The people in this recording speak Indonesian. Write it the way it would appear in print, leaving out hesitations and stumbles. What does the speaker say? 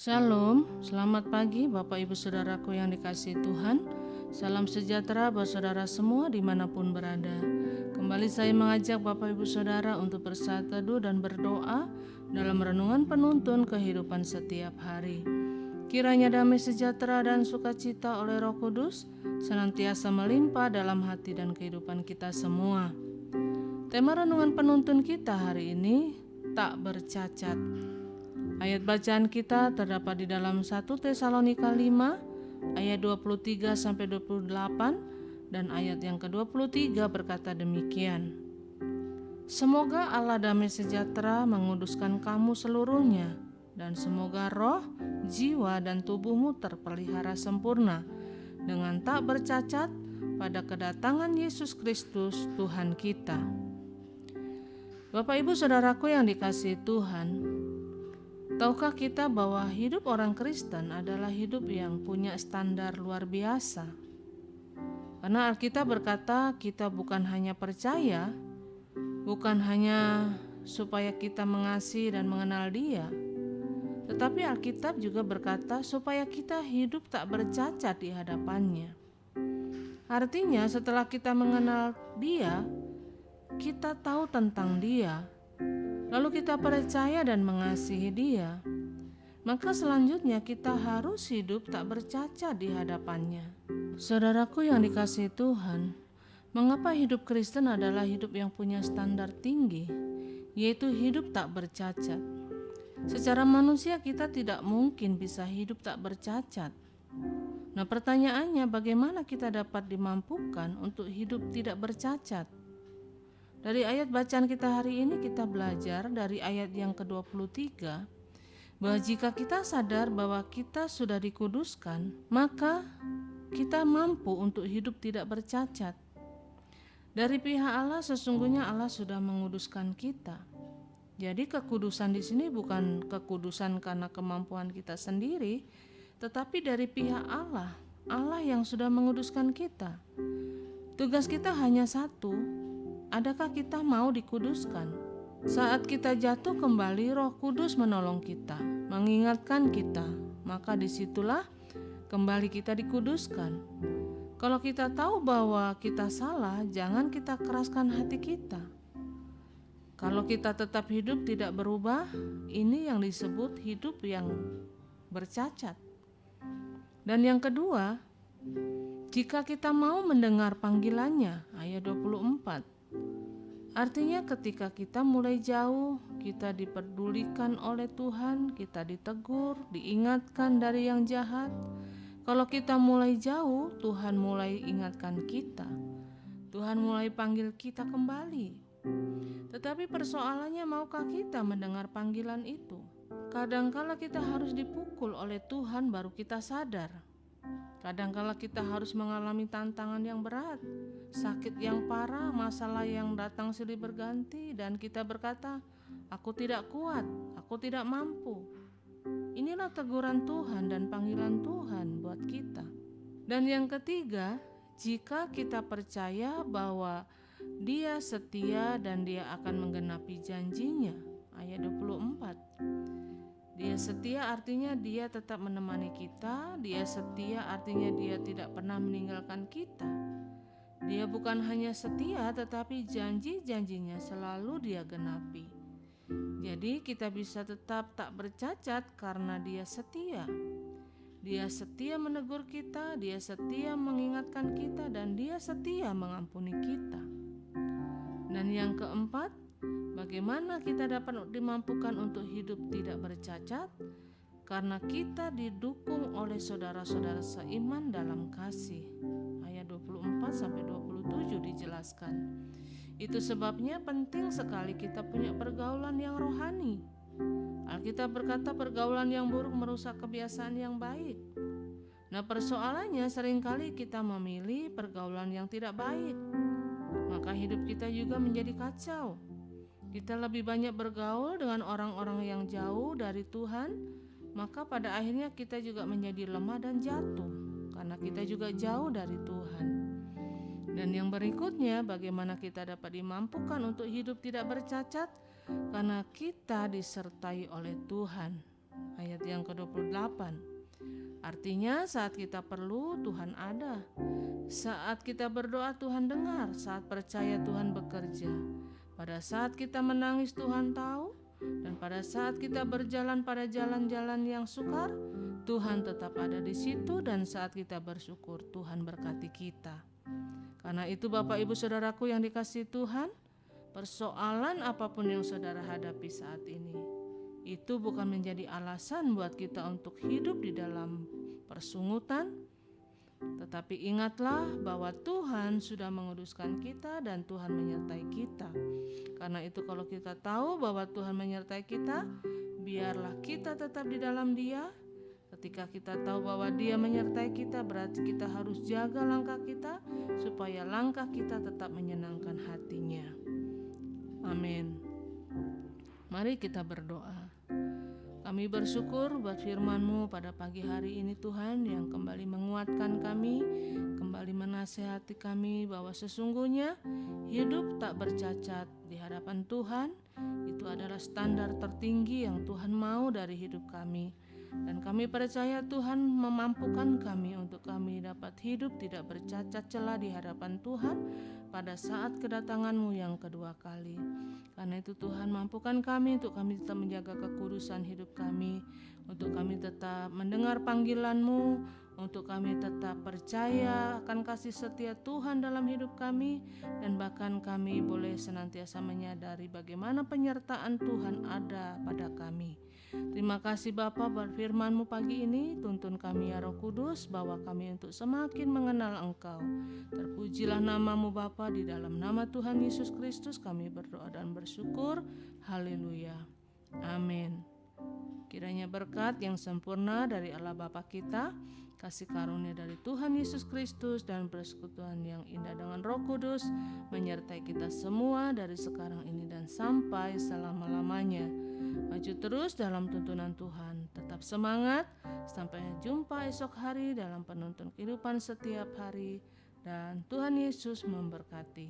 Shalom, selamat pagi Bapak Ibu Saudaraku yang dikasihi Tuhan. Salam sejahtera buat saudara semua dimanapun berada. Kembali saya mengajak Bapak Ibu Saudara untuk bersatu teduh dan berdoa dalam renungan penuntun kehidupan setiap hari. Kiranya damai sejahtera dan sukacita oleh Roh Kudus senantiasa melimpah dalam hati dan kehidupan kita semua. Tema renungan penuntun kita hari ini, tak bercacat. Ayat bacaan kita terdapat di dalam 1 Tesalonika 5 ayat 23 sampai 28 dan ayat yang ke-23 berkata demikian. Semoga Allah damai sejahtera menguduskan kamu seluruhnya, dan semoga roh, jiwa dan tubuhmu terpelihara sempurna dengan tak bercacat pada kedatangan Yesus Kristus Tuhan kita. Bapak Ibu Saudaraku yang dikasihi Tuhan, tahukah kita bahwa hidup orang Kristen adalah hidup yang punya standar luar biasa? Karena Alkitab berkata kita bukan hanya percaya, bukan hanya supaya kita mengasihi dan mengenal Dia, tetapi Alkitab juga berkata supaya kita hidup tak bercacat di hadapannya. Artinya setelah kita mengenal Dia, kita tahu tentang Dia, lalu kita percaya dan mengasihi Dia, maka selanjutnya kita harus hidup tak bercacat di hadapannya. Saudaraku yang dikasihi Tuhan, mengapa hidup Kristen adalah hidup yang punya standar tinggi, yaitu hidup tak bercacat? Secara manusia kita tidak mungkin bisa hidup tak bercacat. Nah, pertanyaannya, bagaimana kita dapat dimampukan untuk hidup tidak bercacat? Dari ayat bacaan kita hari ini kita belajar dari ayat yang ke-23 bahwa jika kita sadar bahwa kita sudah dikuduskan, maka kita mampu untuk hidup tidak bercacat. Dari pihak Allah sesungguhnya Allah sudah menguduskan kita. Jadi kekudusan di sini bukan kekudusan karena kemampuan kita sendiri, tetapi dari pihak Allah, Allah yang sudah menguduskan kita. Tugas kita hanya satu. Adakah kita mau dikuduskan? Saat kita jatuh kembali, Roh Kudus menolong kita, mengingatkan kita, maka disitulah kembali kita dikuduskan. Kalau kita tahu bahwa kita salah, jangan kita keraskan hati kita. Kalau kita tetap hidup tidak berubah, ini yang disebut hidup yang bercacat. Dan yang kedua, jika kita mau mendengar panggilannya, ayat 24, artinya ketika kita mulai jauh, kita diperdulikan oleh Tuhan, kita ditegur, diingatkan dari yang jahat. Kalau kita mulai jauh, Tuhan mulai ingatkan kita. Tuhan mulai panggil kita kembali. Tetapi persoalannya, maukah kita mendengar panggilan itu? Kadangkala kita harus dipukul oleh Tuhan baru kita sadar. Kadangkala kita harus mengalami tantangan yang berat, sakit yang parah, masalah yang datang silih berganti, dan kita berkata, "Aku tidak kuat, aku tidak mampu." Inilah teguran Tuhan dan panggilan Tuhan buat kita. Dan yang ketiga, jika kita percaya bahwa Dia setia dan Dia akan menggenapi janjinya, ayat 24. Dia setia artinya Dia tetap menemani kita. Dia setia artinya Dia tidak pernah meninggalkan kita. Dia bukan hanya setia, tetapi janji-janjinya selalu Dia genapi. Jadi kita bisa tetap tak bercacat karena Dia setia. Dia setia menegur kita, Dia setia mengingatkan kita, dan Dia setia mengampuni kita. Dan yang keempat, bagaimana kita dapat dimampukan untuk hidup tidak bercacat? Karena kita didukung oleh saudara-saudara seiman dalam kasih. Ayat 24-27 dijelaskan. Itu sebabnya penting sekali kita punya pergaulan yang rohani. Alkitab berkata pergaulan yang buruk merusak kebiasaan yang baik. Nah, persoalannya seringkali kita memilih pergaulan yang tidak baik. Maka hidup kita juga menjadi kacau. Kita lebih banyak bergaul dengan orang-orang yang jauh dari Tuhan, maka pada akhirnya kita juga menjadi lemah dan jatuh, karena kita juga jauh dari Tuhan. Dan yang berikutnya, bagaimana kita dapat dimampukan untuk hidup tidak bercacat? Karena kita disertai oleh Tuhan. ayat yang ke-28. Artinya saat kita perlu, Tuhan ada. Saat kita berdoa, Tuhan dengar. Saat percaya, Tuhan bekerja. Pada saat kita menangis, Tuhan tahu. Dan pada saat kita berjalan pada jalan-jalan yang sukar, Tuhan tetap ada di situ. Dan saat kita bersyukur, Tuhan berkati kita. Karena itu Bapak Ibu Saudaraku yang dikasihi Tuhan, persoalan apapun yang saudara hadapi saat ini, itu bukan menjadi alasan buat kita untuk hidup di dalam persungutan. Tetapi ingatlah bahwa Tuhan sudah menguduskan kita dan Tuhan menyertai kita. Karena itu kalau kita tahu bahwa Tuhan menyertai kita, biarlah kita tetap di dalam Dia. Ketika kita tahu bahwa Dia menyertai kita, berarti kita harus jaga langkah kita supaya langkah kita tetap menyenangkan hati-Nya. Amin. Mari kita berdoa. Kami bersyukur buat firman-Mu pada pagi hari ini Tuhan, yang kembali menguatkan kami, kembali menasehati kami bahwa sesungguhnya hidup tak bercacat di hadapan Tuhan itu adalah standar tertinggi yang Tuhan mau dari hidup kami. Dan kami percaya Tuhan memampukan kami untuk kami dapat hidup tidak bercacat celah di hadapan Tuhan pada saat kedatangan-Mu yang kedua kali. Karena itu Tuhan mampukan kami untuk kami tetap menjaga kekudusan hidup kami, untuk kami tetap mendengar panggilan-Mu, untuk kami tetap percaya akan kasih setia Tuhan dalam hidup kami, dan bahkan kami boleh senantiasa menyadari bagaimana penyertaan Tuhan ada pada kami. Terima kasih Bapa buat firman-Mu pagi ini. Tuntun kami ya Roh Kudus, bawa kami untuk semakin mengenal Engkau. Terpujilah nama-Mu Bapa, di dalam nama Tuhan Yesus Kristus kami berdoa dan bersyukur. Haleluya. Amin. Kiranya berkat yang sempurna dari Allah Bapa kita, kasih karunia dari Tuhan Yesus Kristus, dan persekutuan yang indah dengan Roh Kudus menyertai kita semua dari sekarang ini dan sampai selama-lamanya. Maju terus dalam tuntunan Tuhan, tetap semangat, sampai jumpa esok hari dalam penuntun kehidupan setiap hari, dan Tuhan Yesus memberkati.